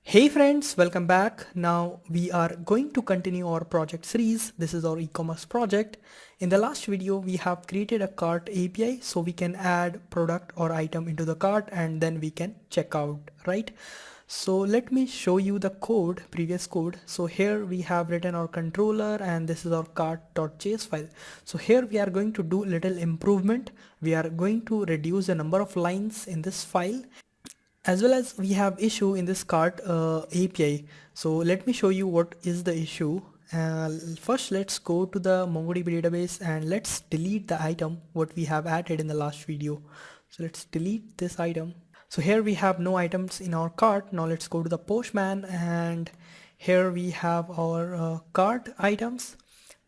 Hey friends, welcome back. Now we are going to continue our project series. This is our e-commerce project. In the last video, we have created a cart API so we can add product or item into the cart and then we can check out, right? So let me show you the code, previous code. So here we have written our controller and this is our cart.js file. So here we are going to do little improvement. We are going to reduce the number of lines in this file, as well as we have issue in this cart API. So let me show you what is the issue. First, let's go to the MongoDB database and let's delete the item what we have added in the last video. So let's delete this item. So here we have no items in our cart. Now let's go to the Postman and here we have our cart items.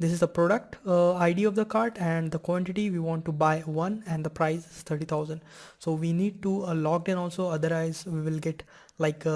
This is the product ID of the cart and the quantity we want to buy one and the price is 30,000. So we need to log in also, otherwise we will get like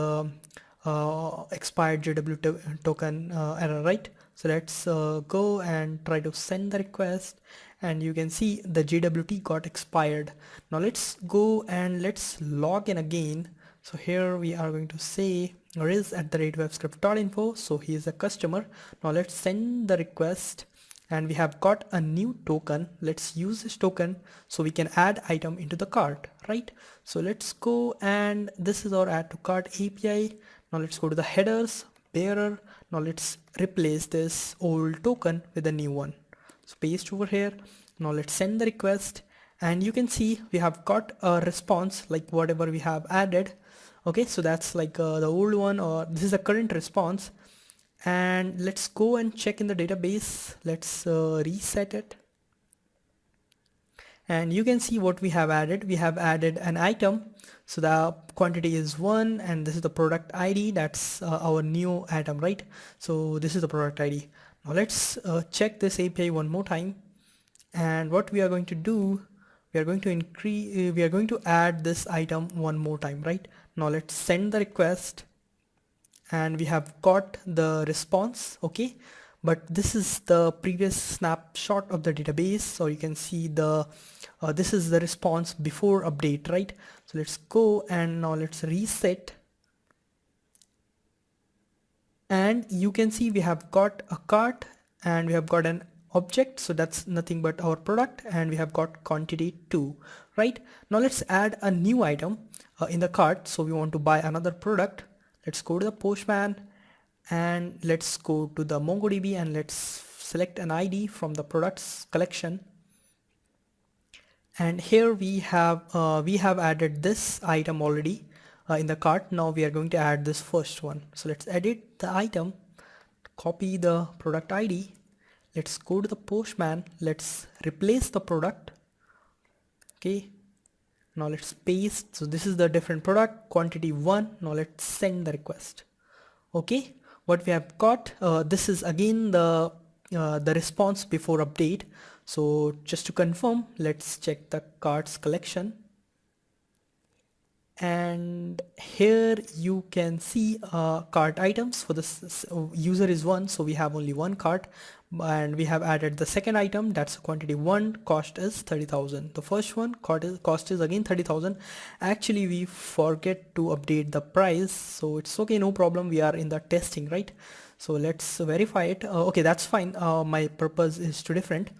expired JW token error, right? So let's go and try to send the request and you can see the JWT got expired. Now let's go and let's log in again. So here we are going to say riz@webscript.info. So he is a customer. Now let's send the request and we have got a new token. Let's use this token so we can add item into the cart, right? So let's go and this is our add to cart API. Now let's go to the headers, bearer. Now let's replace this old token with a new one. So paste over here. Now let's send the request and you can see we have got a response like whatever we have added. Okay, so that's like the old one, or this is the current response. And let's go and check in the database. Let's reset it. And you can see what we have added. We have added an item. So the quantity is 1 and this is the product ID. That's our new item, right? So this is the product ID. Now let's check this API one more time. And what we are going to do, we are going to add this item one more time, right? Now let's send the request and we have got the response. Okay, but this is the previous snapshot of the database, so you can see the this is the response before update, right? So let's go and now let's reset and you can see we have got a cart and we have got an object, so that's nothing but our product, and we have got quantity 2, right? Now let's add a new item in the cart. So we want to buy another product. Let's go to the Postman and let's go to the MongoDB and let's select an ID from the products collection. And here we have added this item already in the cart. Now we are going to add this first one. So let's edit the item, copy the product ID. Let's go to the Postman. Let's replace the product. Okay. Now let's paste. So this is the different product, quantity 1. Now let's send the request. Okay. What we have got, this is again the response before update. So just to confirm, let's check the carts collection. And here you can see cart items. For this user is 1, so we have only one cart, and we have added the second item, that's quantity 1, cost is 30,000. The first one cost is again 30,000. Actually we forget to update the price, so it's okay, no problem, we are in the testing, right? So let's verify it. Okay, that's fine. My purpose is too different.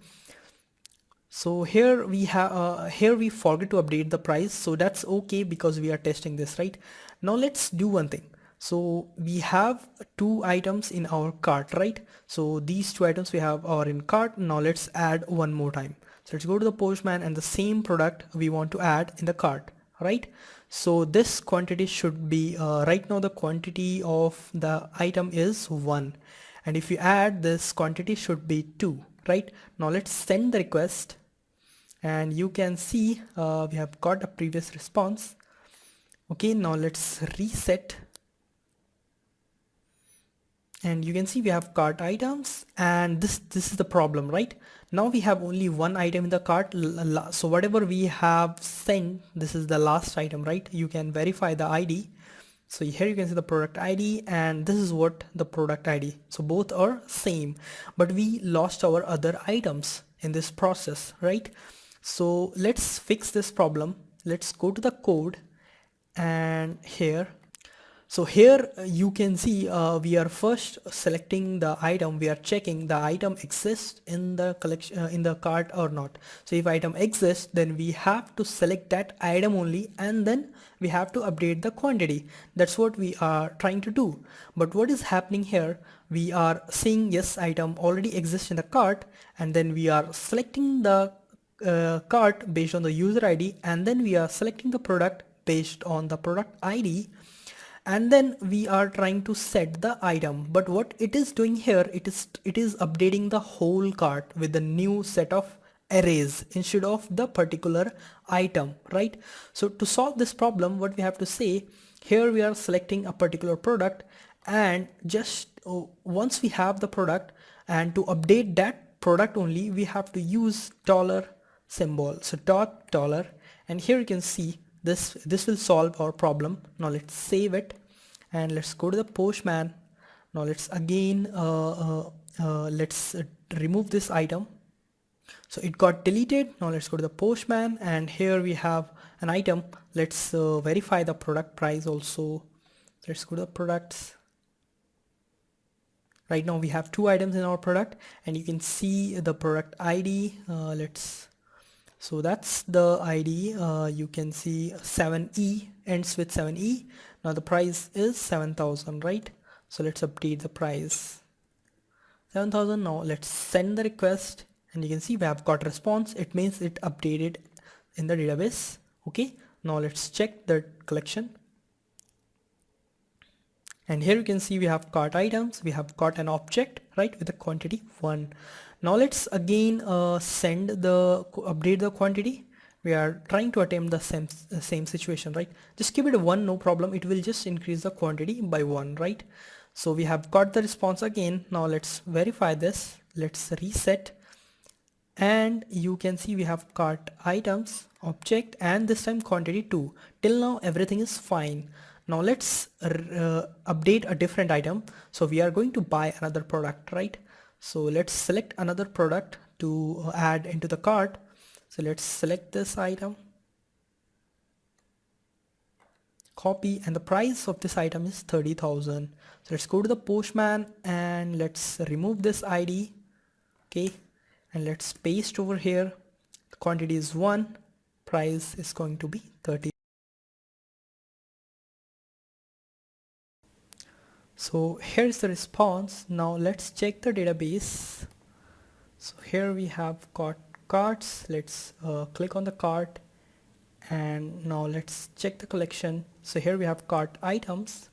So here we have here we forget to update the price, so that's okay because we are testing this, right? Now let's do one thing. So we have 2 items in our cart, right? So these 2 items we have are in cart. Now let's add one more time. So let's go to the Postman and the same product we want to add in the cart, right? So this quantity should be right now the quantity of the item is 1, and if you add this quantity should be 2, right? Now let's send the request and you can see we have got a previous response. Okay, now let's reset and you can see we have cart items, and this is the problem, right? Now we have only one item in the cart, so whatever we have sent, this is the last item, right? You can verify the ID. So here you can see the product ID and this is what the product ID. So both are same, but we lost our other items in this process, right? So let's fix this problem. Let's go to the code and here. So here you can see we are first selecting the item. We are checking the item exists in the collection in the cart or not. So if item exists, then we have to select that item only, and then we have to update the quantity. That's what we are trying to do. But what is happening here? We are saying yes, item already exists in the cart, and then we are selecting the cart based on the user ID, and then we are selecting the product based on the product ID, and then we are trying to set the item. But what it is doing here, it is updating the whole cart with the new set of arrays instead of the particular item, right? So to solve this problem, what we have to say, here we are selecting a particular product, and just once we have the product, and to update that product only, we have to use dollar symbol, so dot dollar, and here you can see this will solve our problem. Now let's save it, and let's go to the postman. Now let's again let's remove this item. So it got deleted. Now let's go to the postman, and here we have an item. Let's verify the product price also. Let's go to the products. Right now we have two items in our product, and you can see the product ID. So that's the ID. You can see 7E, ends with 7E. Now the price is 7,000, right? So let's update the price. 7,000. Now let's send the request, and you can see we have got response. It means it updated in the database. Okay. Now let's check the collection. And here you can see we have cart items. We have got an object, right, with the quantity 1. Now let's again update the quantity. We are trying to attempt the same situation, right? Just keep it 1, no problem. It will just increase the quantity by 1, right? So we have got the response again. Now let's verify this. Let's reset, and you can see we have cart items, object, and this time quantity 2. Till now everything is fine. Now let's update a different item. So we are going to buy another product, right? So let's select another product to add into the cart. So let's select this item, copy, and the price of this item is 30,000. So let's go to the postman, and let's remove this ID. Okay, and let's paste over here. The quantity is 1, price is going to be 30. So here's the response. Now let's check the database. So here we have got carts. Let's click on the cart, and now let's check the collection. So here we have cart items,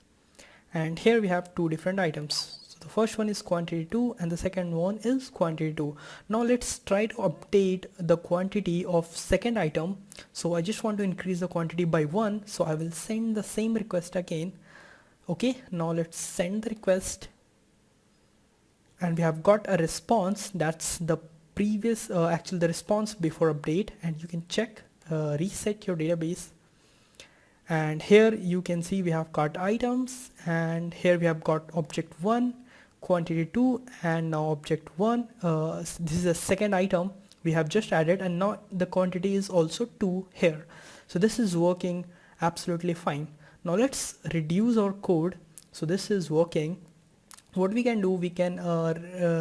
and here we have two different items. So the first one is quantity 2, and the second one is quantity 2. Now let's try to update the quantity of second item. So I just want to increase the quantity by 1, so I will send the same request again. Okay, now let's send the request, and we have got a response. That's the previous actually the response before update, and you can check reset your database, and here you can see we have got items, and here we have got object 1, quantity 2, and now object 1. This is a second item we have just added, and now the quantity is also 2 here. So this is working absolutely fine. Now let's reduce our code. So this is working. What we can do, we can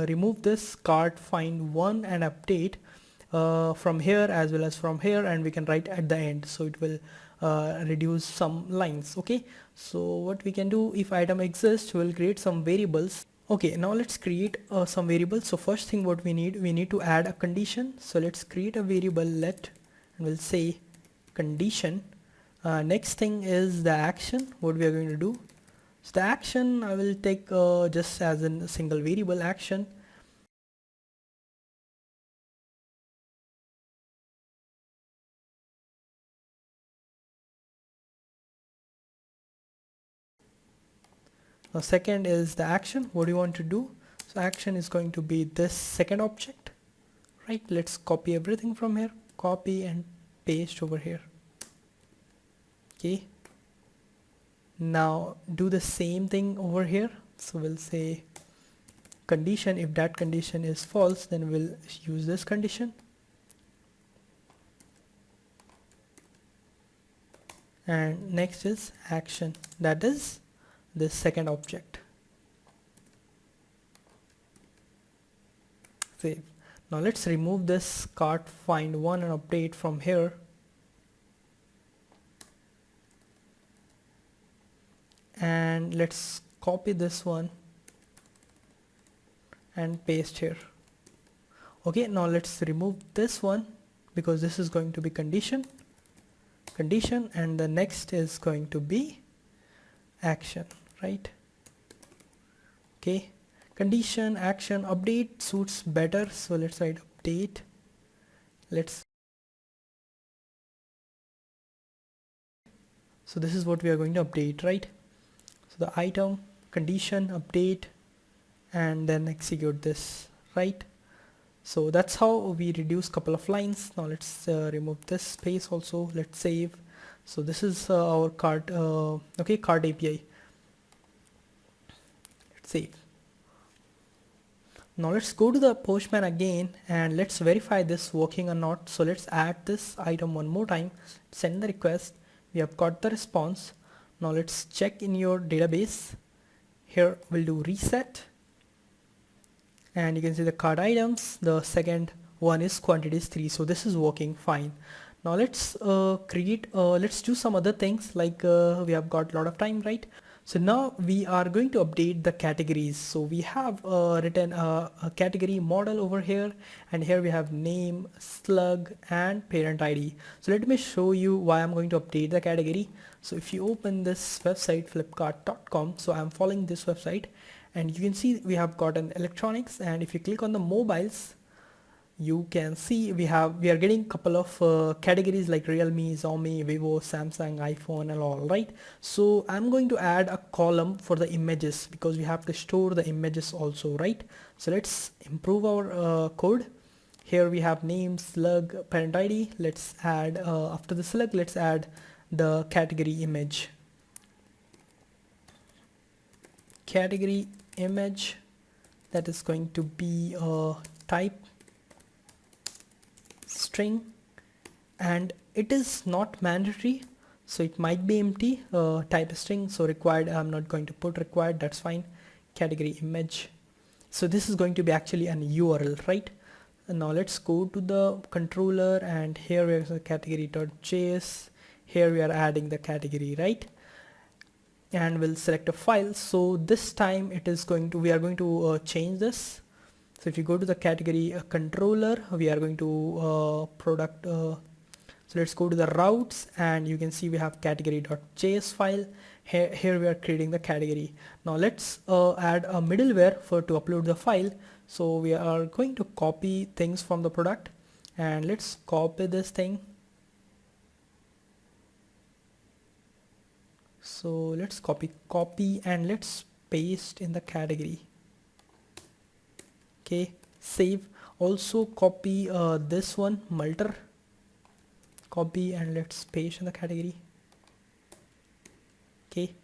remove this cart find 1 and update from here as well as from here, and we can write at the end, so it will reduce some lines. Okay, so what we can do, if item exists, we'll create some variables. Okay, now let's create some variables. So first thing what we need to add a condition. So let's create a variable let, and we'll say condition. Next thing is the action, what we are going to do. So the action I will take just as a single variable action. Now second is the action, what do you want to do. So action is going to be this second object, right? Let's copy everything from here, copy and paste over here. Okay, now do the same thing over here. So we'll say condition. If that condition is false, then we'll use this condition. And next is action, that is this second object. Save. Now let's remove this cart find one and update from here. And let's copy this one and paste here. Okay, now let's remove this one because this is going to be condition, and the next is going to be action, right? Okay, condition, action, update suits better, so let's write update. So this is what we are going to update, right? So the item, condition, update, and then execute this, right? So that's how we reduce couple of lines. Now let's remove this space also. Let's save. So this is our cart, okay, cart API. Let's save. Now let's go to the Postman again and let's verify this working or not. So let's add this item one more time, send the request. We have got the response. Now let's check in your database. Here we'll do reset. And you can see the cart items, the second one is quantities 3, so this is working fine. Now let's let's do some other things, like we have got a lot of time, right? So now we are going to update the categories. So we have written a category model over here, and here we have name, slug, and parent ID. So let me show you why I'm going to update the category. So if you open this website flipkart.com, so I'm following this website, and you can see we have got an electronics, and if you click on the mobiles, you can see we are getting a couple of categories like Realme, Xiaomi, Vivo, Samsung, iPhone, and all, right? So I'm going to add a column for the images because we have to store the images also, right? So let's improve our code. Here we have name, slug, parent ID. Let's add after the slug, let's add the category image. Category image, that is going to be type string, and it is not mandatory, so it might be empty, type string, so required I'm not going to put required, that's fine. Category image, so this is going to be actually an URL, right? And now let's go to the controller, and here we have the category.js. Here we are adding the category, right? And we'll select a file. So this time it is going to, we are going to change this. So if you go to the category controller, we are going to product, so let's go to the routes, and you can see we have category.js file. Here we are creating the category. Now let's add a middleware to upload the file. So we are going to copy things from the product, and let's copy this thing. So let's copy and let's paste in the category. Okay, save. Also copy this one, multer, copy, and let's paste in the category. Okay,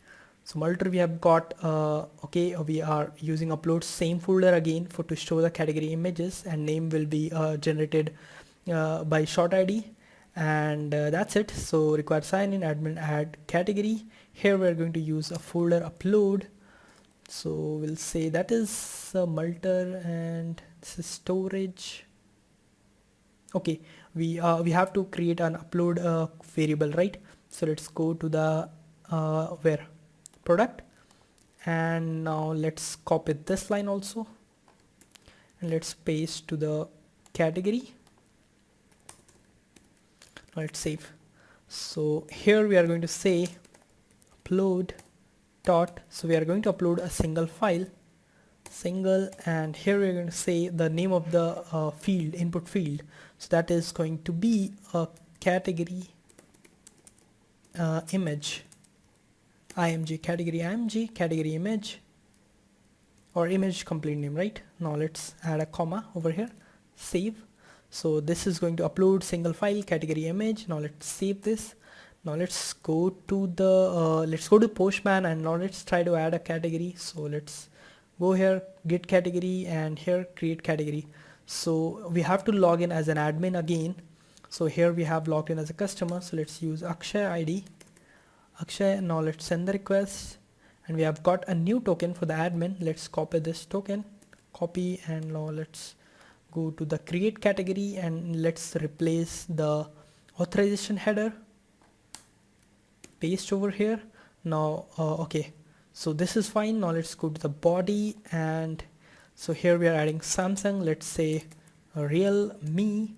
so multer we have got, okay, we are using upload same folder again to store the category images, and name will be generated by short ID, and that's it. So required sign in, admin add category. Here we're going to use a folder upload, so we'll say that is multer, and this is storage. Okay, we have to create an upload variable, right? So let's go to the where product, and now let's copy this line also, and let's paste to the category. Now let's save. So here we are going to say upload dot, so we are going to upload a single file, and here we are going to say the name of the field, input field, so that is going to be a category image, img, category img, category image, or image complete name, right? Now let's add a comma over here, save. So this is going to upload single file, category image. Now let's save this. Now let's go to the Postman, and now let's try to add a category. So let's go here, get category, and here create category. So we have to log in as an admin again. So here we have logged in as a customer, so let's use Akshay ID, Akshay. Now let's send the request, and we have got a new token for the admin. Let's copy this token, copy, and now let's go to the create category and let's replace the authorization header, paste over here. Now okay, so this is fine. Now let's go to the body, and so here we are adding Samsung. Let's say Realme,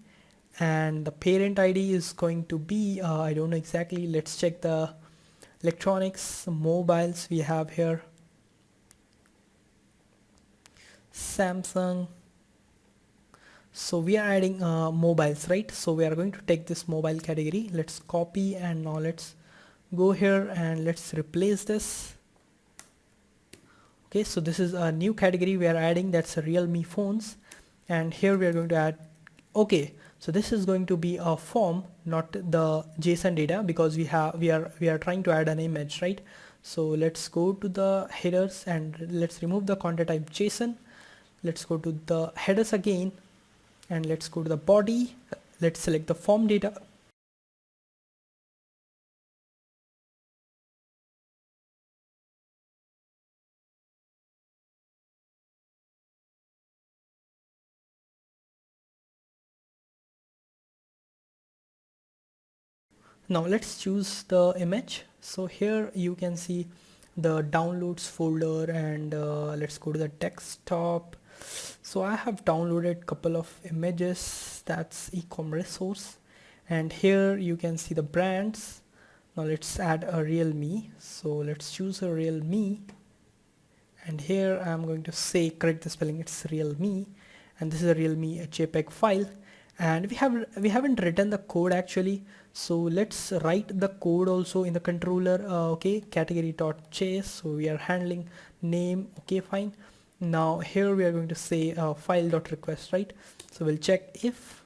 and the parent ID is going to be I don't know exactly. Let's check the electronics mobiles we have here. Samsung. So we are adding mobiles, right? So we are going to take this mobile category. Let's copy, and now let's go here and let's replace this. Okay, so this is a new category we are adding, that's a Realme phones, and here we are going to add. Okay, so this is going to be a form, not the JSON data, because we are trying to add an image, right? So let's go to the headers and let's remove the content type JSON. Let's go to the headers again, and let's go to the body. Let's select the form data. Now let's choose the image. So here you can see the downloads folder, and let's go to the desktop. So I have downloaded couple of images, that's e-commerce source, and here you can see the brands. Now let's add a Realme. So let's choose a Realme, and here I'm going to say correct the spelling, it's Realme, and this is a Realme JPEG file, and we haven't written the code actually. So let's write the code also in the controller. Okay, category.js. So we are handling name. Okay, fine. Now here we are going to say file.request, right? So we'll check if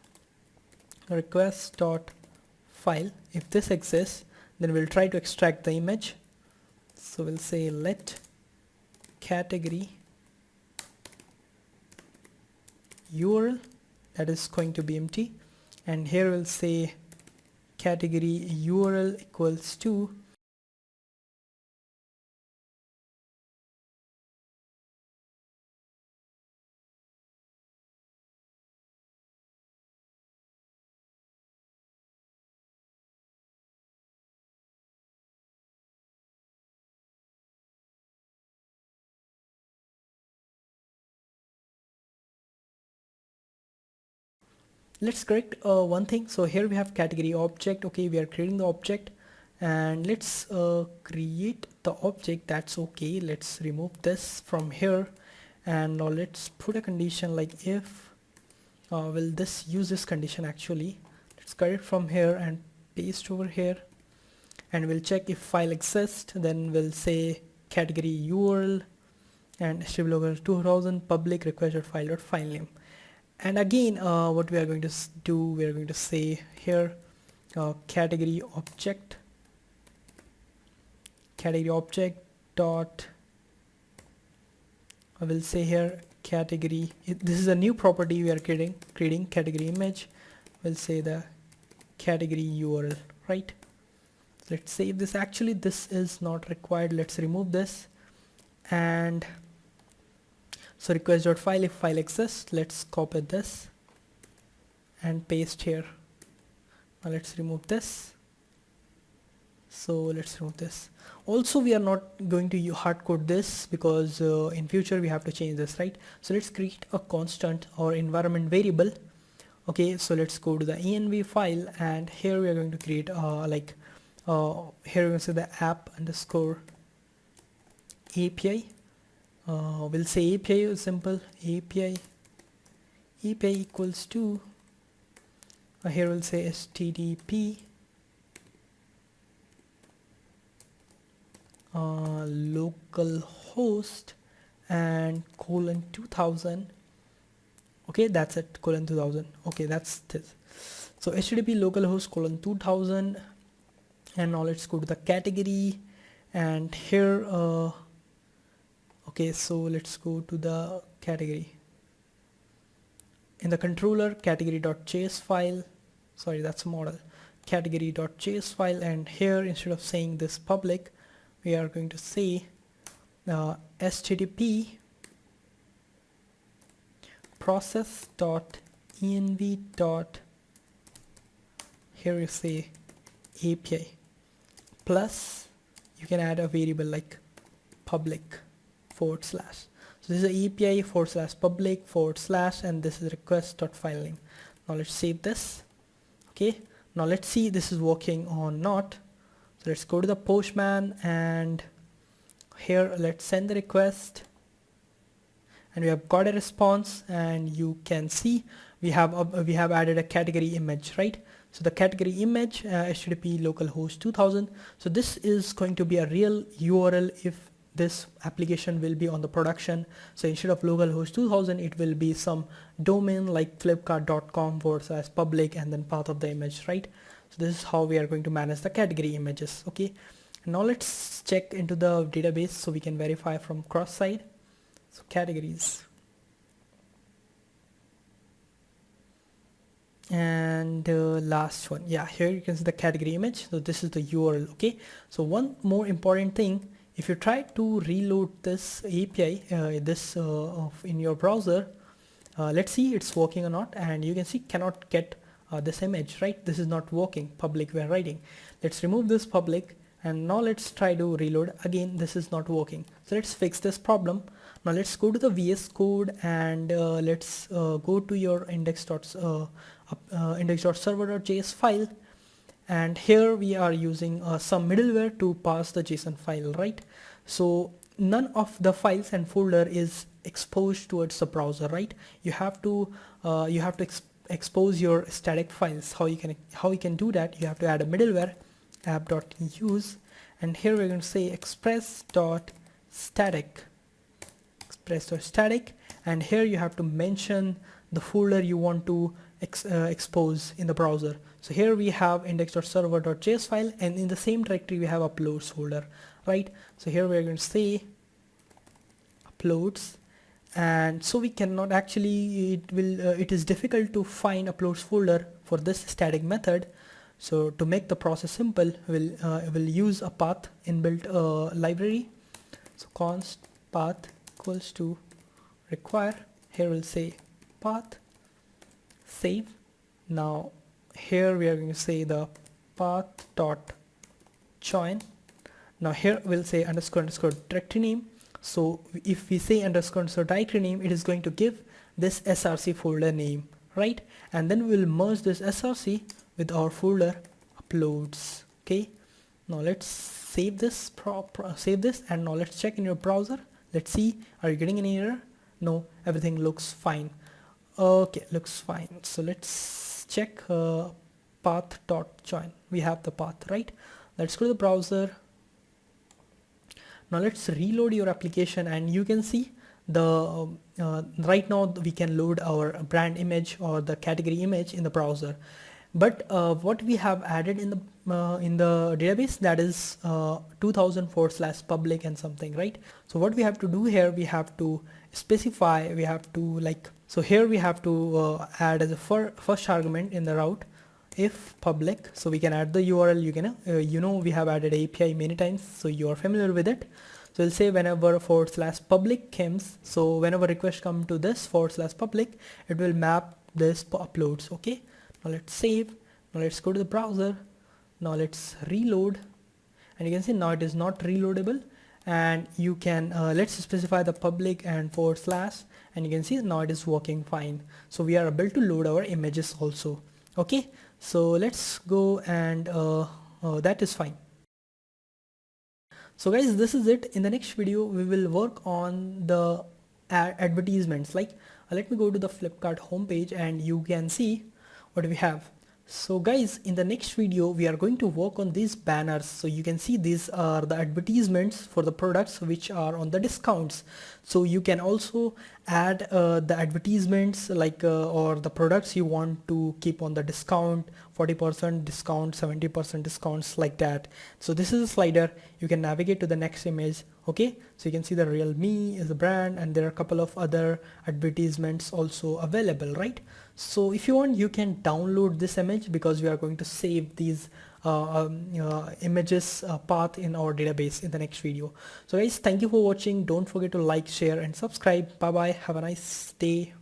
request.file, if this exists, then we'll try to extract the image. So we'll say let category URL, that is going to be empty, and here we'll say category URL equals to let's correct one thing. So here we have category object. Okay, we are creating the object, and let's create the object. That's okay. Let's remove this from here, and now let's put a condition like if will this use this condition actually. Let's cut it from here and paste over here, and we'll check if file exists. Then we'll say category URL and HTTP local 2000 public request.file.file name. And again what we are going to do, we are going to say here category object dot, I will say here category, this is a new property we are creating category image. We'll say the category URL, right? Let's save this. Actually this is not required, let's remove this. And so request.file, if file exists, let's copy this and paste here. Now let's remove this. So let's remove this. Also we are not going to hard code this because in future we have to change this, right? So let's create a constant or environment variable. Okay, so let's go to the env file, and here we are going to create here we're going to say the app underscore API. We'll say API is simple, API equals to here we'll say HTTP localhost and :2000. Okay, that's it, :2000. Okay, that's this. So HTTP localhost :2000, and now let's go to the category, and here okay, so let's go to the category. In the controller, category.js file, sorry, that's a model, category.js file, and here instead of saying this public, we are going to say http process.env dot, here you say API, plus you can add a variable like public / so this is a API / public / and this is request.filename. Now let's save this. Okay, now let's see this is working or not. So let's go to the Postman, and here let's send the request, and we have got a response, and you can see we have added a category image, right? So the category image, http localhost 2000. So this is going to be a real URL if this application will be on the production. So instead of localhost 2000, it will be some domain like flipkart.com / public and then path of the image, right? So this is how we are going to manage the category images. Okay, now let's check into the database so we can verify from cross site. So categories, and last one, yeah, here you can see the category image. So this is the URL. Okay, so one more important thing, if you try to reload this API in your browser, let's see it's working or not, and you can see cannot get this image, right? This is not working. Public we are writing. Let's remove this public, and now let's try to reload again. This is not working. So let's fix this problem. Now let's go to the VS Code, and let's go to your index.server.js file, and here we are using some middleware to pass the JSON file, right? So none of the files and folder is exposed towards the browser, right? You have to expose your static files. How you can do that? You have to add a middleware app.use, and here we're going to say express.static, and here you have to mention the folder you want to expose in the browser. So here we have index.server.js file, and in the same directory we have uploads folder, right? So here we're going to say uploads, and so we cannot actually, it is difficult to find uploads folder for this static method. So to make the process simple, we'll use a path inbuilt library. So const path equals to require, here we'll say path, save. Now here we are going to say the path dot join. Now here we'll say underscore directory name. So if we say underscore directory name, it is going to give this src folder name, right? And then we'll merge this src with our folder uploads. Okay, now let's save this and now let's check in your browser. Let's see, are you getting any error? No, everything looks fine. Okay, looks fine. So let's check path.join. We have the path, right? Let's go to the browser. Now let's reload your application, and you can see the right now we can load our brand image or the category image in the browser. But what we have added in the database, that is 2000 / public and something, right? So what we have to do here, we have to specify, we have to so here we have to add as a first argument in the route if public, so we can add the URL. You can we have added API many times, so you are familiar with it. So we'll say whenever / public comes, so whenever request come to this / public, it will map this uploads. Okay, now let's save. Now let's go to the browser. Now let's reload, and you can see now it is not reloadable, and you can let's specify the public and /, and you can see now it is working fine. So we are able to load our images also. Okay, so let's go, and that is fine. So guys, this is it. In the next video we will work on the advertisements. Let me go to the Flipkart homepage, and you can see what we have. So guys, in the next video we are going to work on these banners. So you can see these are the advertisements for the products which are on the discounts. So you can also add the advertisements or the products you want to keep on the discount, 40% discount, 70% discounts, like that. So this is a slider. You can navigate to the next image. Okay, so you can see the Realme is the brand, and there are a couple of other advertisements also available, right? So if you want, you can download this image, because we are going to save these images path in our database in the next video. So guys, thank you for watching. Don't forget to like, share and subscribe. Bye bye, have a nice day.